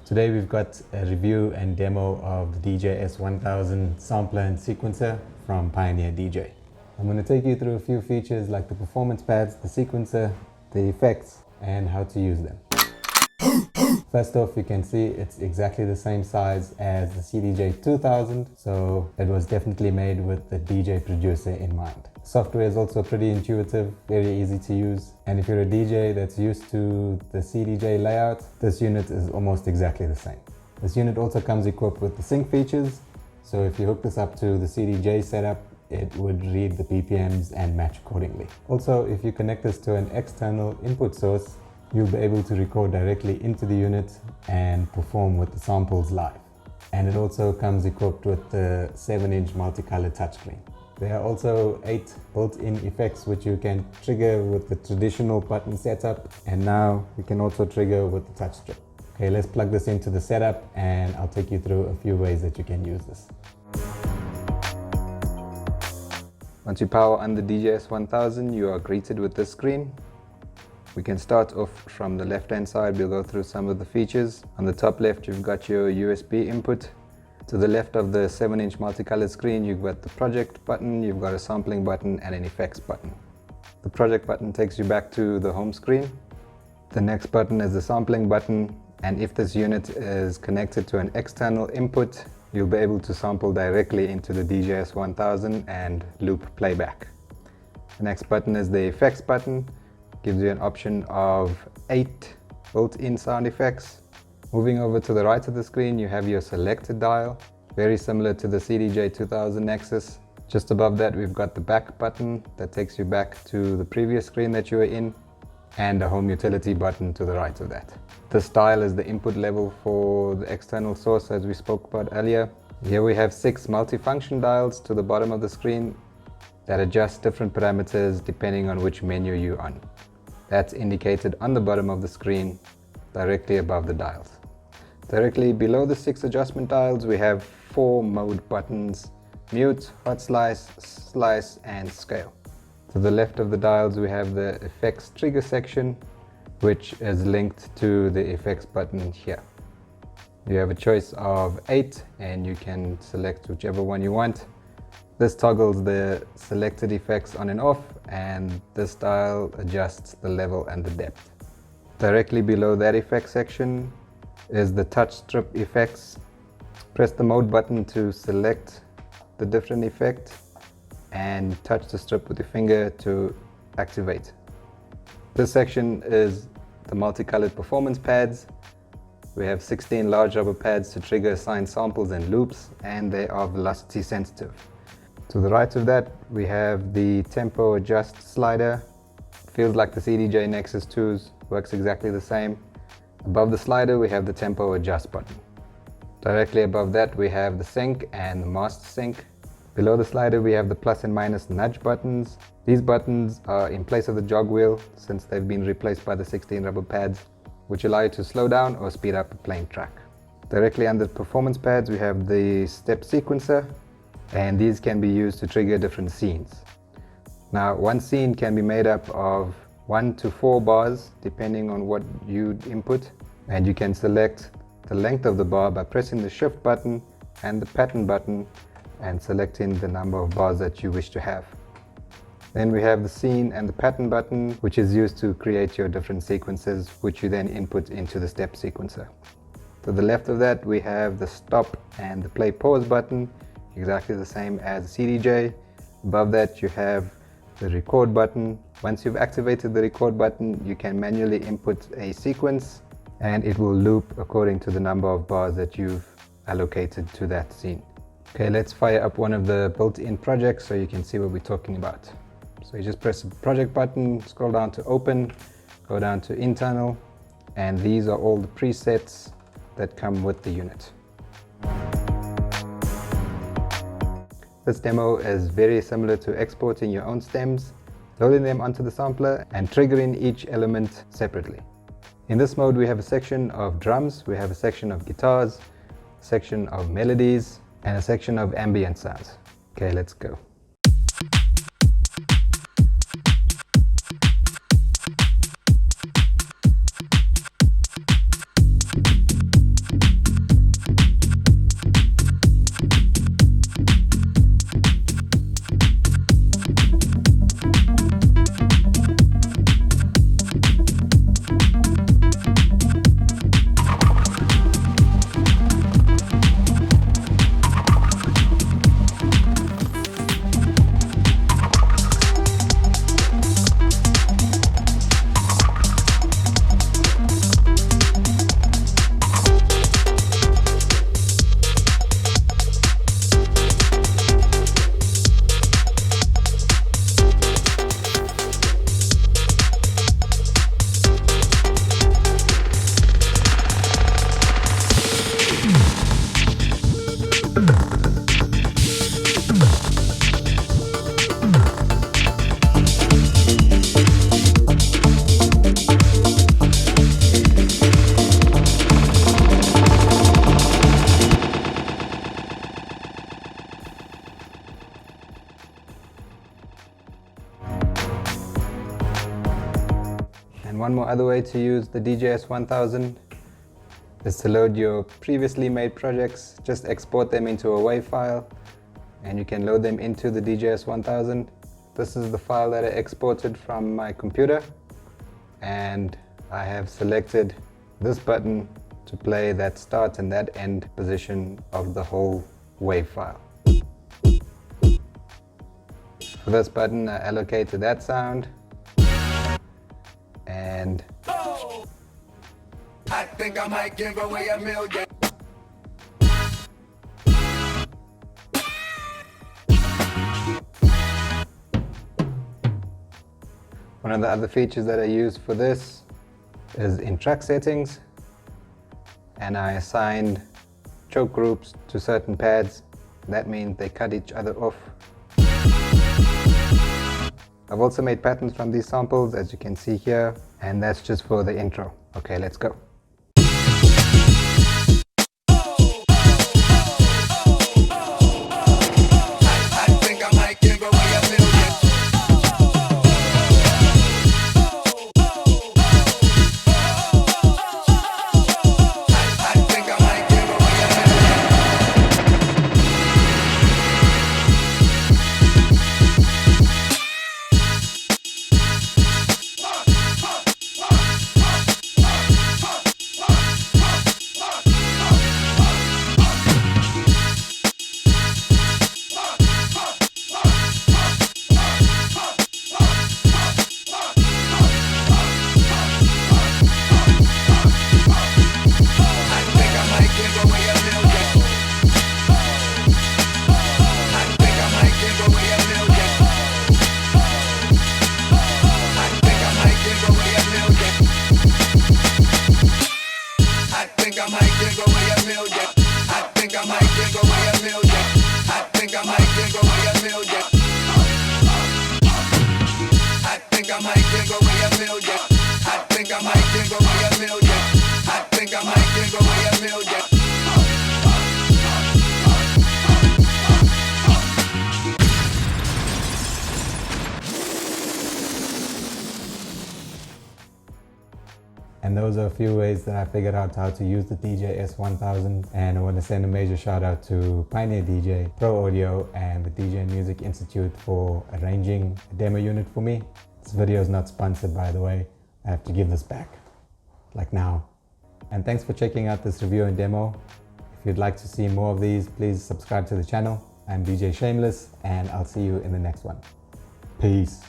Today we've got a review and demo of the DJS-1000 sampler and sequencer from Pioneer DJ. I'm going to take you through a few features like the performance pads, the sequencer, the effects, and how to use them. First off, you can see it's exactly the same size as the CDJ-1000, so it was definitely made with the DJ producer in mind. Software is also pretty intuitive, very easy to use, and if you're a DJ that's used to the CDJ layout, this unit is almost exactly the same. This unit also comes equipped with the sync features, so if you hook this up to the CDJ setup, it would read the BPMs and match accordingly. Also, if you connect this to an external input source, you'll be able to record directly into the unit and perform with the samples live. And it also comes equipped with the 7-inch multicolored touchscreen. There are also 8 built-in effects which you can trigger with the traditional button setup, and now you can also trigger with the touch strip. Okay, let's plug this into the setup and I'll take you through a few ways that you can use this. Once you power on the DJS-1000, you are greeted with this screen. We can start off from the left-hand side. We'll go through some of the features. On the top left, you've got your USB input. To the left of the 7-inch multicolored screen, you've got the project button, you've got a sampling button and an effects button. The project button takes you back to the home screen. The next button is the sampling button, and if this unit is connected to an external input, you'll be able to sample directly into the DJS-1000 and loop playback. The next button is the effects button. Gives you an option of 8 built-in sound effects. Moving over to the right of the screen, you have your selected dial, very similar to the CDJ-1000 Nexus. Just above that, we've got the back button that takes you back to the previous screen that you were in, and a home utility button to the right of that. This dial is the input level for the external source, as we spoke about earlier. Here we have 6 multifunction dials to the bottom of the screen that adjust different parameters depending on which menu you're on. That's indicated on the bottom of the screen, directly above the dials. Directly below the 6 adjustment dials, we have 4 mode buttons: mute, hot slice, slice, and scale. To the left of the dials, we have the effects trigger section, which is linked to the effects button here. You have a choice of 8, and you can select whichever one you want. This toggles the selected effects on and off, and this dial adjusts the level and the depth. Directly below that effect section is the touch strip effects. Press the mode button to select the different effect and touch the strip with your finger to activate. This section is the multicolored performance pads. We have 16 large rubber pads to trigger assigned samples and loops, and they are velocity sensitive. To the right of that, we have the tempo adjust slider. Feels like the CDJ Nexus 2's, works exactly the same. Above the slider, we have the tempo adjust button. Directly above that, we have the sync and the master sync. Below the slider, we have the plus and minus nudge buttons. These buttons are in place of the jog wheel since they've been replaced by the 16 rubber pads, which allow you to slow down or speed up a playing track. Directly under performance pads, we have the step sequencer, and these can be used to trigger different scenes. Now, one scene can be made up of 1 to 4 bars depending on what you input, and you can select the length of the bar by pressing the shift button and the pattern button and selecting the number of bars that you wish to have. Then we have the scene and the pattern button, which is used to create your different sequences, which you then input into the step sequencer. To the left of that, we have the stop and the play pause button, exactly the same as CDJ. Above that, you have the record button. Once you've activated the record button, you can manually input a sequence and it will loop according to the number of bars that you've allocated to that scene. Okay, let's fire up one of the built-in projects so you can see what we're talking about. So you just press the project button, scroll down to open, go down to internal, and these are all the presets that come with the unit. This demo is very similar to exporting your own stems, loading them onto the sampler and triggering each element separately. In this mode, we have a section of drums, we have a section of guitars, a section of melodies, and a section of ambient sounds. Okay, let's go. one more other way to use the DJS-1000 is to load your previously made projects. Just export them into a WAV file and you can load them into the DJS-1000. This is the file that I exported from my computer, and I have selected this button to play that start and that end position of the whole WAV file. For this button, I allocated that sound, and I think I might give away $1 million. One of the other features that I use for this is in track settings, and I assigned choke groups to certain pads. That means they cut each other off. I've also made patterns from these samples, as you can see here, and that's just for the intro. Okay, let's go. And those are a few ways that I figured out how to use the DJS-1000, and I want to send a major shout out to Pioneer DJ, Pro Audio and the DJ Music Institute for arranging a demo unit for me. This video is not sponsored, by the way. I have to give this back, like now. And thanks for checking out this review and demo. If you'd like to see more of these, please subscribe to the channel. I'm DJ Shameless, and I'll see you in the next one. Peace.